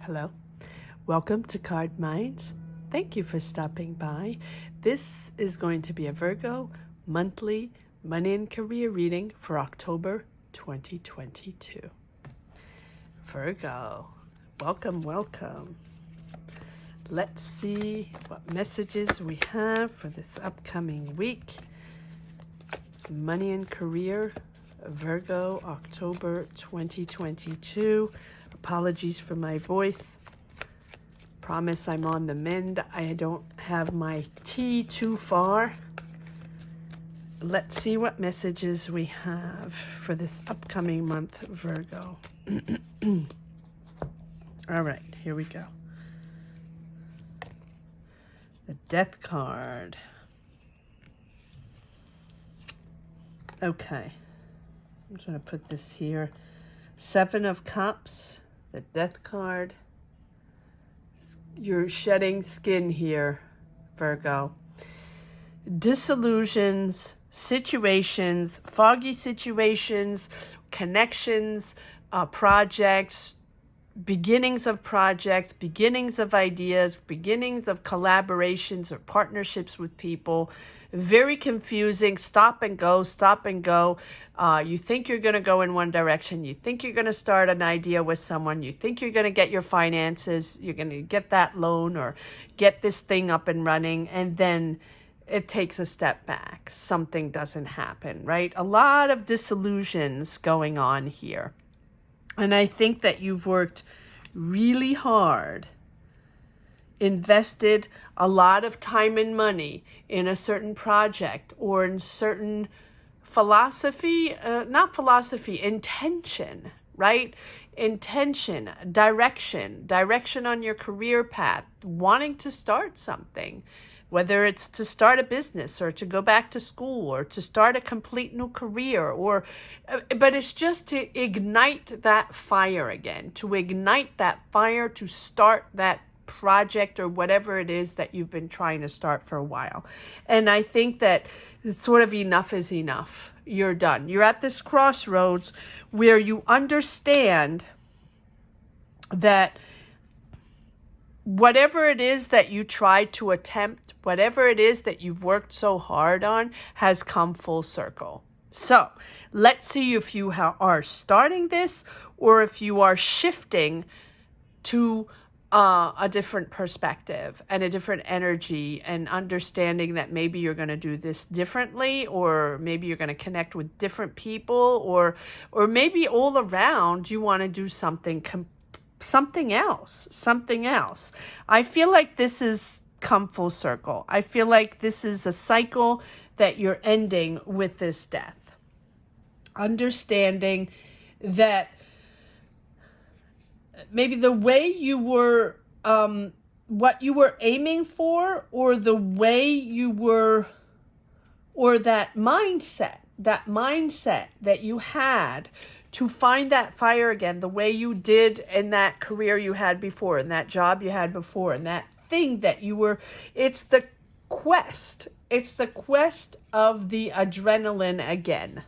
Hello, welcome to Card Minds. Thank you for stopping by. This is going to be a Virgo monthly money and career reading for October 2022. Virgo, welcome. Let's see what messages we have for this upcoming week. Money and career, Virgo, October 2022. Apologies for my voice. Promise I'm on the mend. I don't have my tea too far. Let's see what messages we have for this upcoming month, Virgo. All right, here we go. The Death card. Okay. I'm just going to put this here. Seven of Cups, the Death card. You're shedding skin here, Virgo. Disillusions, situations, foggy situations, connections, projects, beginnings of ideas, beginnings of collaborations or partnerships with people. Very confusing. Stop and go. You think you're going to go in one direction. You think you're going to start an idea with someone. You think you're going to get your finances. You're going to get that loan or get this thing up and running. And then it takes a step back. Something doesn't happen, right? A lot of disillusions going on here. And I think that you've worked really hard, invested a lot of time and money in a certain project or in certain intention, right? Intention, direction on your career path, wanting to start something. Whether it's to start a business or to go back to school or to start a complete new career but it's just to ignite that fire again, to start that project or whatever it is that you've been trying to start for a while. And I think that sort of enough is enough. You're done. You're at this crossroads where you understand that whatever it is that you tried to attempt, whatever it is that you've worked so hard on has come full circle. So let's see if you are starting this or if you are shifting to a different perspective and a different energy and understanding that maybe you're going to do this differently, or maybe you're going to connect with different people, or maybe all around you want to do something else. I feel like this is come full circle. I feel like this is a cycle that you're ending with this death. Understanding that maybe the way you were, what you were aiming for, or the way you were, or that mindset that you had to find that fire again, the way you did in that career you had before, in that job you had before, and that thing that you were, it's the quest of the adrenaline again.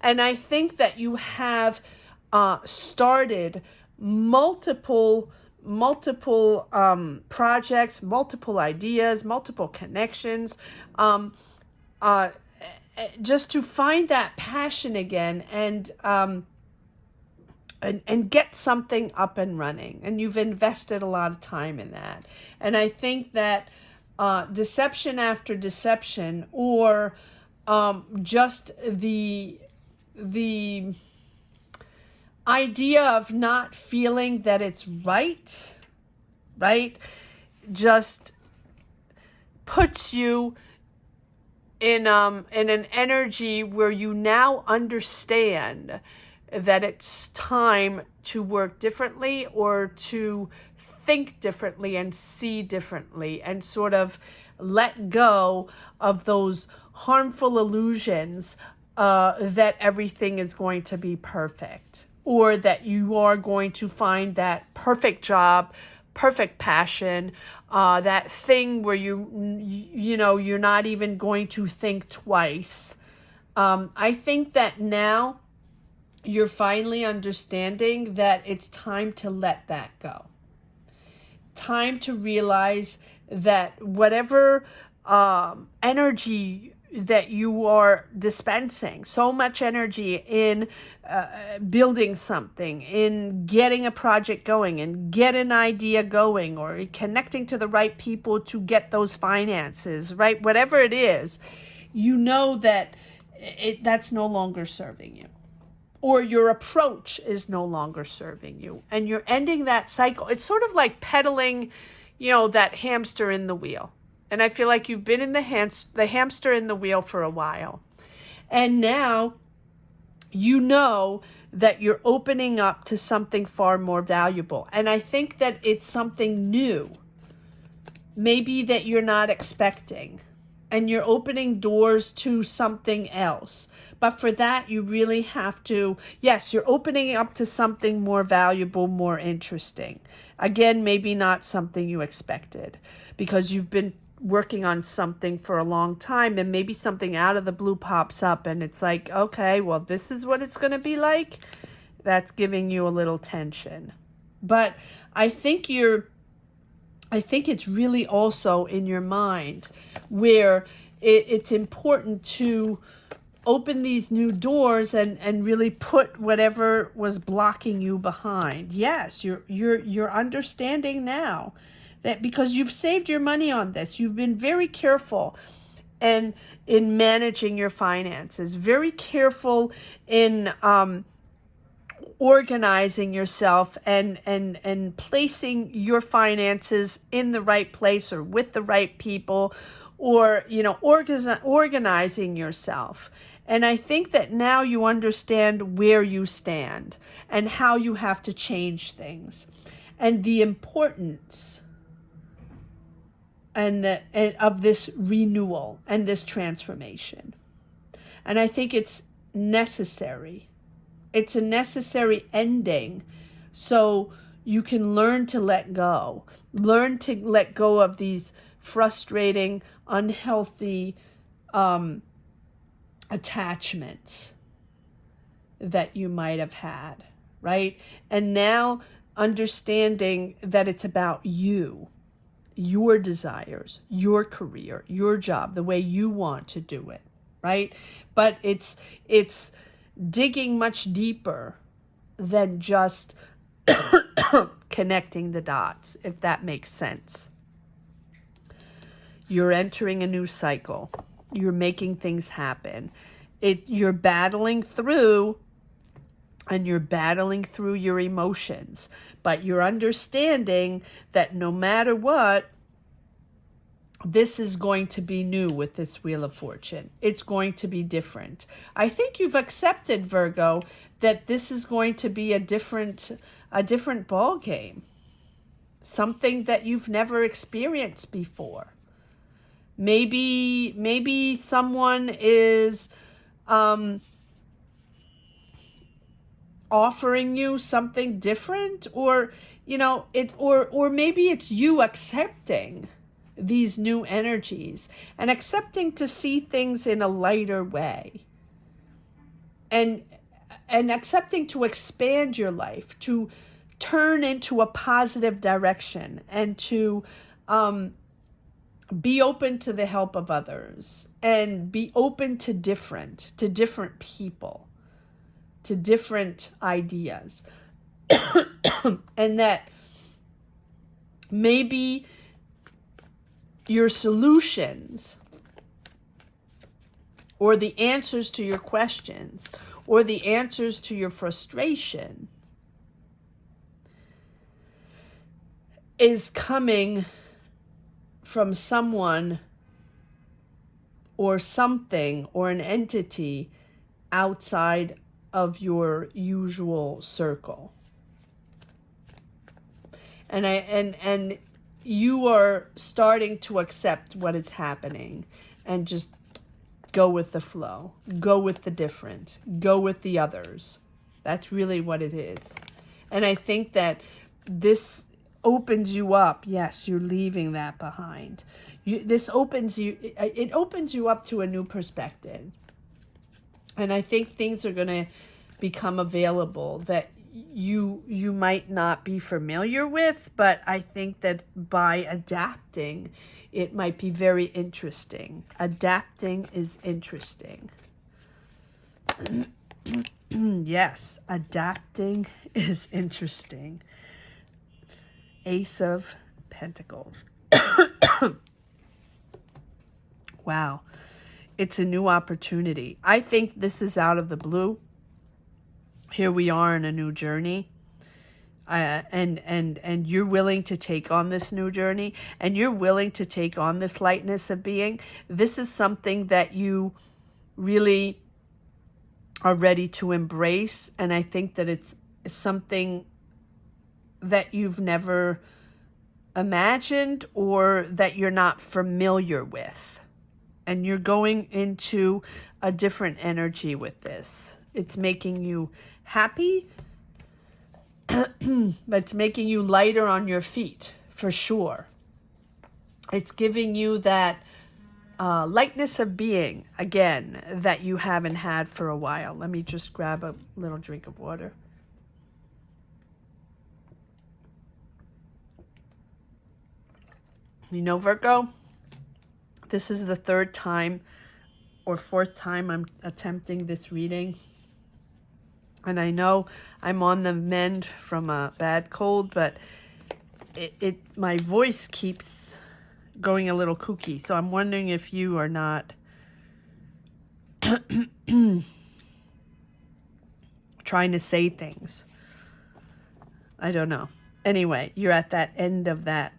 And I think that you have started multiple projects, multiple ideas, multiple connections, just to find that passion again and get something up and running. And you've invested a lot of time in that. And I think that deception after deception, or just the idea of not feeling that it's right, just puts you in an energy where you now understand that it's time to work differently, or to think differently and see differently, and sort of let go of those harmful illusions that everything is going to be perfect, or that you are going to find that perfect job, perfect passion, that thing where you're not even going to think twice. I think that now you're finally understanding that it's time to let that go. Time to realize that whatever energy that you are dispensing, so much energy in building something, in getting a project going, and get an idea going, or connecting to the right people to get those finances, right? Whatever it is, you know that that's no longer serving you. Or your approach is no longer serving you. And you're ending that cycle. It's sort of like pedaling, that hamster in the wheel. And I feel like you've been in the hamster in the wheel for a while. And now you know that you're opening up to something far more valuable. And I think that it's something new, maybe that you're not expecting. And you're opening doors to something else. But for that, you really have to, yes, you're opening up to something more valuable, more interesting. Again, maybe not something you expected, because you've been working on something for a long time, and maybe something out of the blue pops up and it's like, okay, well, this is what it's going to be like. That's giving you a little tension. But I think it's really also in your mind where it's important to open these new doors and really put whatever was blocking you behind. Yes, you're understanding now that because you've saved your money on this, you've been very careful and in managing your finances, very careful in organizing yourself and placing your finances in the right place or with the right people, or organizing yourself. And I think that now you understand where you stand and how you have to change things and the importance of this renewal and this transformation. And I think it's necessary. It's a necessary ending so you can learn to let go. Learn to let go of these frustrating, unhealthy attachments that you might have had, right? And now understanding that it's about you, your desires, your career, your job, the way you want to do it, right? But it's digging much deeper than just connecting the dots, if that makes sense. You're entering a new cycle. You're making things happen. You're battling through, and you're battling through your emotions, but you're understanding that no matter what, this is going to be new with this Wheel of Fortune. It's going to be different. I think you've accepted, Virgo, that this is going to be a different ball game. Something that you've never experienced before. Maybe someone is offering you something different, or or maybe it's you accepting these new energies and accepting to see things in a lighter way, and accepting to expand your life, to turn into a positive direction, and to be open to the help of others, and be open to different people, to different ideas. And that maybe your solutions or the answers to your questions or the answers to your frustration is coming from someone or something or an entity outside of your usual circle. And you are starting to accept what is happening and just go with the flow, go with the different, go with the others. That's really what it is. And I think that this opens you up. Yes, you're leaving that behind. It opens you up to a new perspective. And I think things are going to become available that you might not be familiar with, but I think that by adapting, it might be very interesting. Adapting is interesting. Yes, adapting is interesting. Ace of Pentacles. Wow. It's a new opportunity. I think this is out of the blue. Here we are in a new journey. And you're willing to take on this new journey, and you're willing to take on this lightness of being. This is something that you really are ready to embrace, and I think that it's something that you've never imagined or that you're not familiar with. And you're going into a different energy with this. It's making you happy, but it's making you lighter on your feet, for sure. It's giving you that lightness of being, again, that you haven't had for a while. Let me just grab a little drink of water. You know, Virgo, this is the third time or fourth time I'm attempting this reading. And I know I'm on the mend from a bad cold, but my voice keeps going a little kooky. So I'm wondering if you are not trying to say things. I don't know. Anyway, you're at that end of that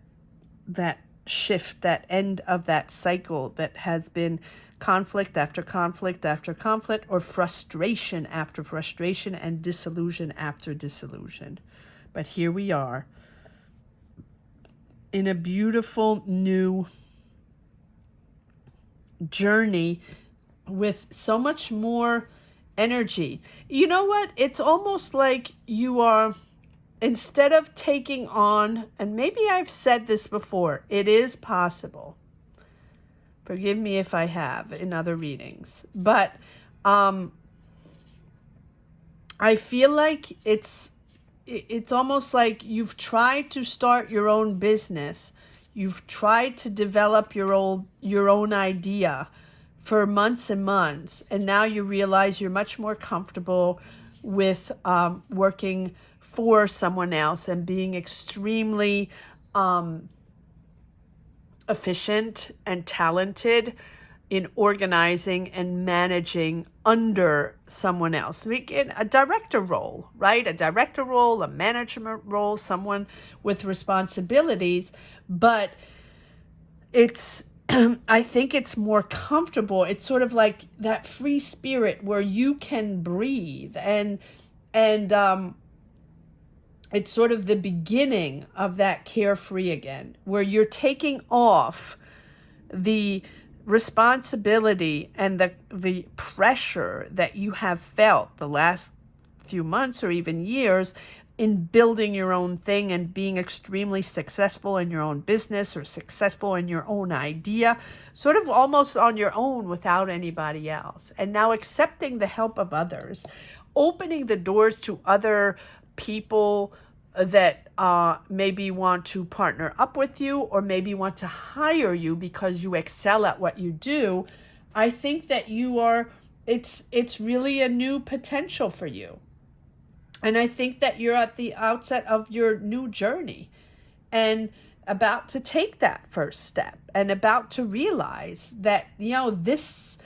shift, that end of that cycle that has been conflict after conflict after conflict, or frustration after frustration, and disillusion after disillusion. But here we are in a beautiful new journey with so much more energy. You know what? It's almost like you are, instead of taking on, and maybe I've said this before, it is possible. Forgive me if I have in other readings. But I feel like it's almost like you've tried to start your own business. You've tried to develop your own idea for months and months. And now you realize you're much more comfortable with working for someone else and being extremely efficient and talented in organizing and managing under someone else. A director role, right? A director role, a management role, someone with responsibilities. But it's, I think it's more comfortable. It's sort of like that free spirit where you can breathe, and it's sort of the beginning of that carefree again, where you're taking off the responsibility and the pressure that you have felt the last few months or even years in building your own thing and being extremely successful in your own business or successful in your own idea, sort of almost on your own without anybody else. And now accepting the help of others, opening the doors to other people that maybe want to partner up with you or maybe want to hire you because you excel at what you do. I think that you are, it's really a new potential for you. And I think that you're at the outset of your new journey and about to take that first step and about to realize that, you know, this,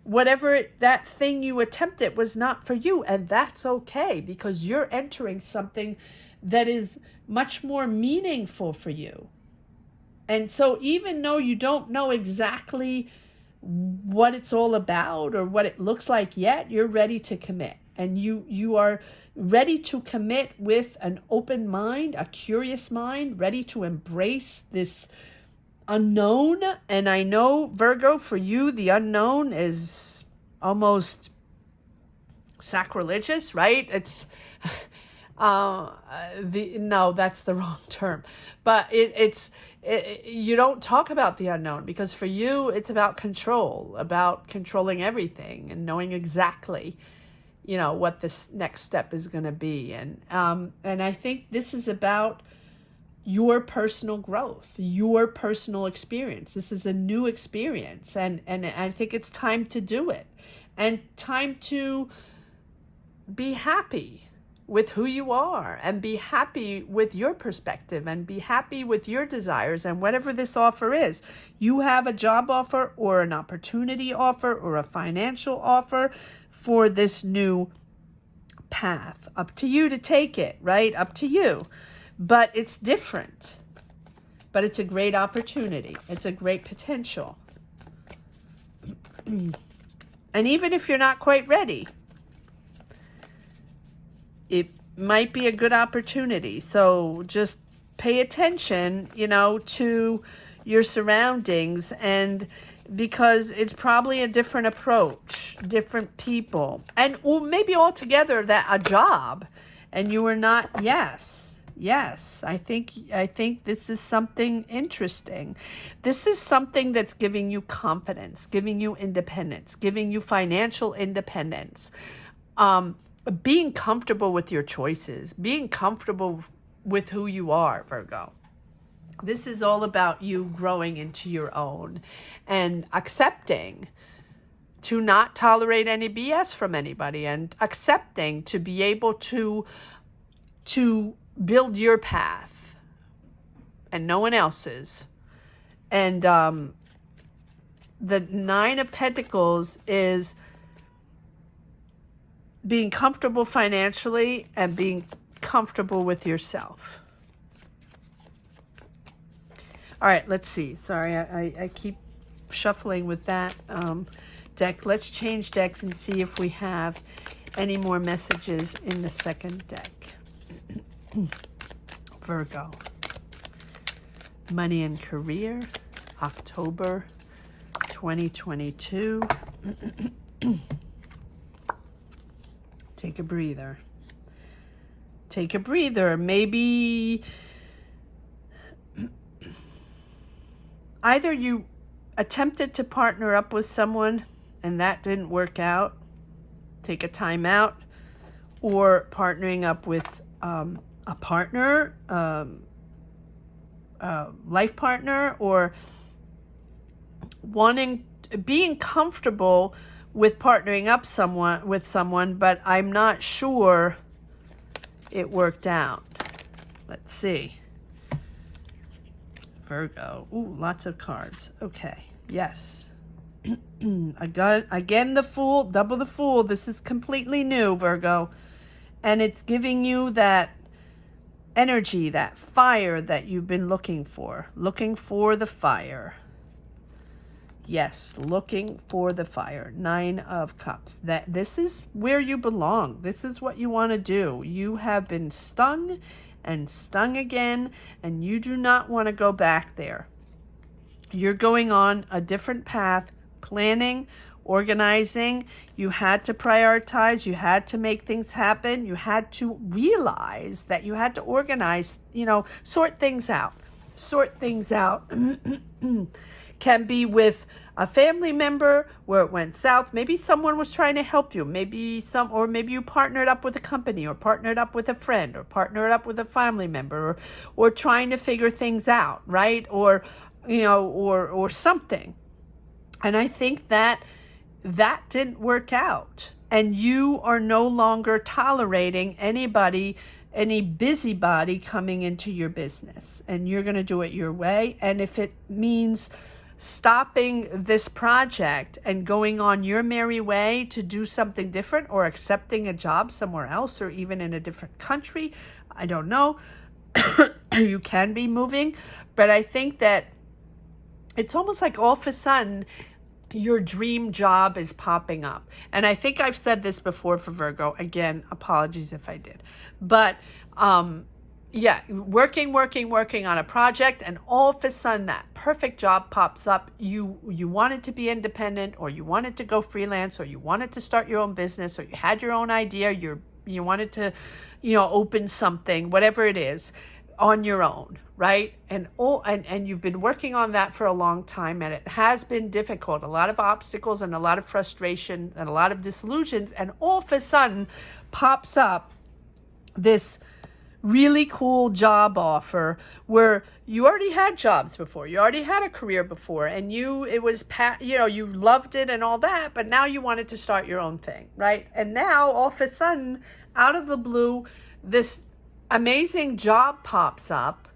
whatever that thing you attempted was not for you. And that's okay, because you're entering something that is much more meaningful for you. And so even though you don't know exactly what it's all about or what it looks like yet, you're ready to commit. And you are ready to commit with an open mind, a curious mind, ready to embrace this unknown. And I know, Virgo, for you, the unknown is almost sacrilegious, right? It's no, that's the wrong term. But you don't talk about the unknown, because for you, it's about control, about controlling everything and knowing exactly, you know, what this next step is going to be. And I think this is about your personal growth, your personal experience. This is a new experience, and I think it's time to do it, and time to be happy with who you are, and be happy with your perspective, and be happy with your desires, and whatever this offer is. You have a job offer or an opportunity offer or a financial offer for this new path. Up to you to take it, right? Up to you. But it's different. But it's a great opportunity. It's a great potential. And even if you're not quite ready, it might be a good opportunity. So just pay attention, you know, to your surroundings, and because it's probably a different approach, different people, and or maybe altogether that a job, and you were not. Yes, I think this is something interesting. This is something that's giving you confidence, giving you independence, giving you financial independence. Being comfortable with your choices, being comfortable with who you are, Virgo. This is all about you growing into your own and accepting to not tolerate any BS from anybody, and accepting to be able to build your path and no one else's. And the Nine of Pentacles is being comfortable financially and being comfortable with yourself. All right, let's see. Sorry, I keep shuffling with that deck. Let's change decks and see if we have any more messages in the second deck. Virgo. Money and career, October 2022. Take a breather. Take a breather. Maybe either you attempted to partner up with someone and that didn't work out. Take a time out. Or partnering up with a partner, life partner, or being comfortable with partnering up with someone, but I'm not sure it worked out. Let's see. Virgo. Ooh, lots of cards. Okay. Yes. Again, the Fool, double the Fool. This is completely new, Virgo. And it's giving you that energy, that fire that you've been looking for. Looking for the fire. Yes, looking for the fire. Nine of Cups. This is where you belong. This is what you want to do. You have been stung and stung again, and you do not want to go back there. You're going on a different path, planning, organizing. You had to prioritize. You had to make things happen. You had to realize that you had to organize, sort things out. Sort things out. Can be with a family member where it went south. Maybe someone was trying to help you. Maybe you partnered up with a company, or partnered up with a friend, or partnered up with a family member, or trying to figure things out, right? Or something. And I think that didn't work out. And you are no longer tolerating any busybody coming into your business. And you're going to do it your way. And if it means stopping this project and going on your merry way to do something different, or accepting a job somewhere else, or even in a different country, I don't know. You can be moving. But I think that it's almost like all of a sudden your dream job is popping up. And I think I've said this before for Virgo. Again, apologies if I did. But working on a project, and all of a sudden that perfect job pops up. You wanted to be independent, or you wanted to go freelance, or you wanted to start your own business, or you had your own idea, you wanted to open something, whatever it is. on your own, right? And you've been working on that for a long time, and it has been difficult, a lot of obstacles and a lot of frustration and a lot of disillusions, and all of a sudden pops up this really cool job offer where you already had jobs before, you already had a career before, and you loved it and all that, but now you wanted to start your own thing, right? And now all of a sudden, out of the blue, this amazing job pops up,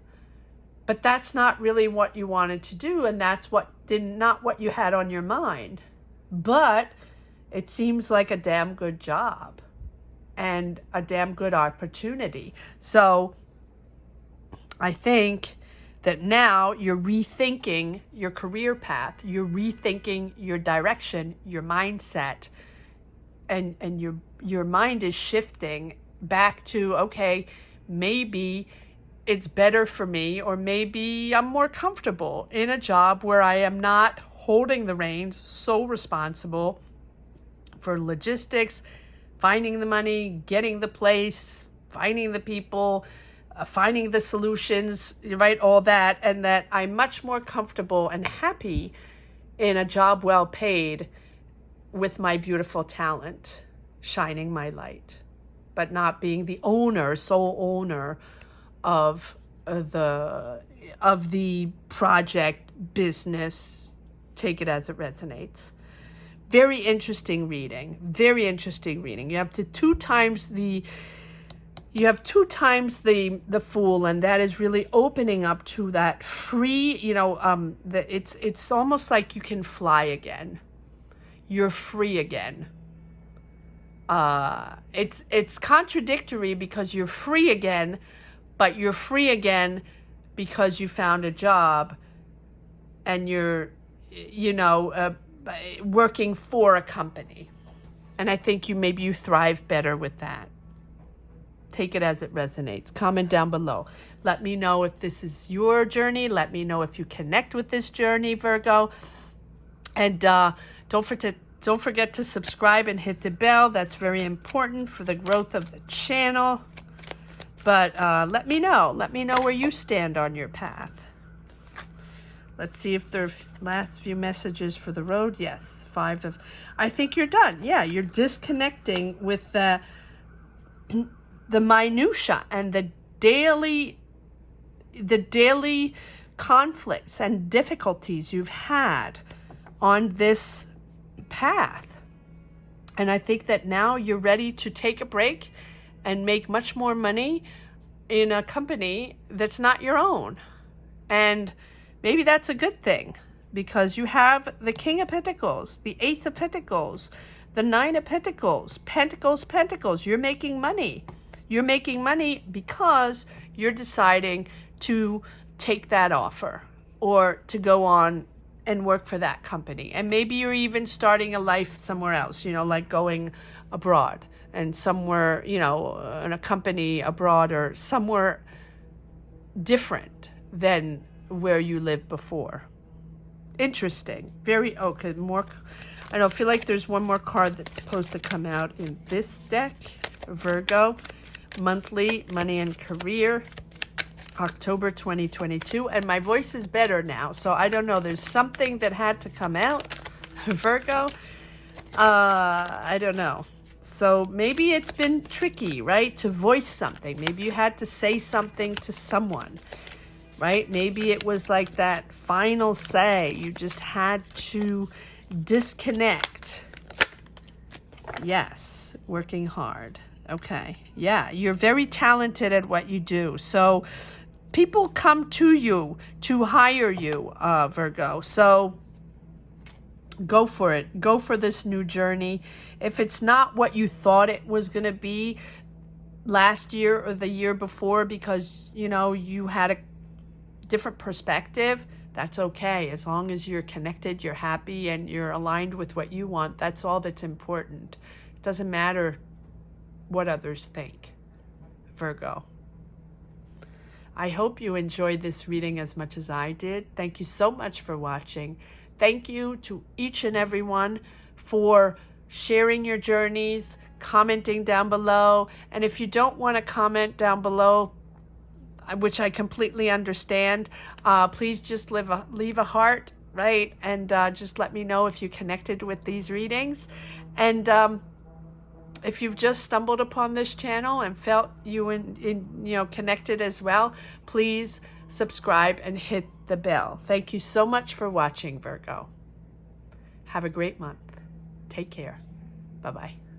but that's not really what you wanted to do, and that's not what you had on your mind. But it seems like a damn good job and a damn good opportunity. So I think that now you're rethinking your career path, you're rethinking your direction, your mindset, and your mind is shifting back to, okay, maybe it's better for me, or maybe I'm more comfortable in a job where I am not holding the reins, so responsible for logistics, finding the money, getting the place, finding the people, finding the solutions, right, all that, and that I'm much more comfortable and happy in a job well paid with my beautiful talent, shining my light, but not being the sole owner of the project, business. Take it as it resonates. Very interesting reading. Very interesting reading. You have two times the Fool, and that is really opening up to that free. It's almost like you can fly again. You're free again. It's contradictory because you're free again, but you're free again because you found a job, and you're working for a company. And I think maybe you thrive better with that. Take it as it resonates. Comment down below. Let me know if this is your journey. Let me know if you connect with this journey, Virgo. And don't forget to subscribe and hit the bell. That's very important for the growth of the channel. But let me know. Let me know where you stand on your path. Let's see if there are last few messages for the road. Yes, 5 of... I think you're done. Yeah, you're disconnecting with the minutia and the daily conflicts and difficulties you've had on this path. And I think that now you're ready to take a break and make much more money in a company that's not your own. And maybe that's a good thing, because you have the King of Pentacles, the Ace of Pentacles, the Nine of Pentacles, Pentacles. You're making money. You're making money because you're deciding to take that offer or to go on and work for that company. And maybe you're even starting a life somewhere else, like going abroad and somewhere, in a company abroad or somewhere different than where you lived before. Interesting. Very okay. More. I feel like there's one more card that's supposed to come out in this deck. Virgo, monthly money and career, October 2022. And my voice is better now, so I don't know. There's something that had to come out, Virgo. I don't know. So maybe it's been tricky, right, to voice something. Maybe you had to say something to someone. Right? Maybe it was like that final say. You just had to disconnect. Yes, working hard. Okay. Yeah, you're very talented at what you do. So people come to you to hire you, Virgo. So go for it. Go for this new journey. If it's not what you thought it was going to be last year or the year before because, you had a different perspective, that's okay. As long as you're connected, you're happy, and you're aligned with what you want, that's all that's important. It doesn't matter what others think, Virgo. I hope you enjoyed this reading as much as I did. Thank you so much for watching. Thank you to each and every one for sharing your journeys, commenting down below. And if you don't want to comment down below, which I completely understand. Please just leave a heart, right? And just let me know if you connected with these readings. And if you've just stumbled upon this channel and felt connected as well, please subscribe and hit the bell. Thank you so much for watching, Virgo. Have a great month. Take care. Bye-bye.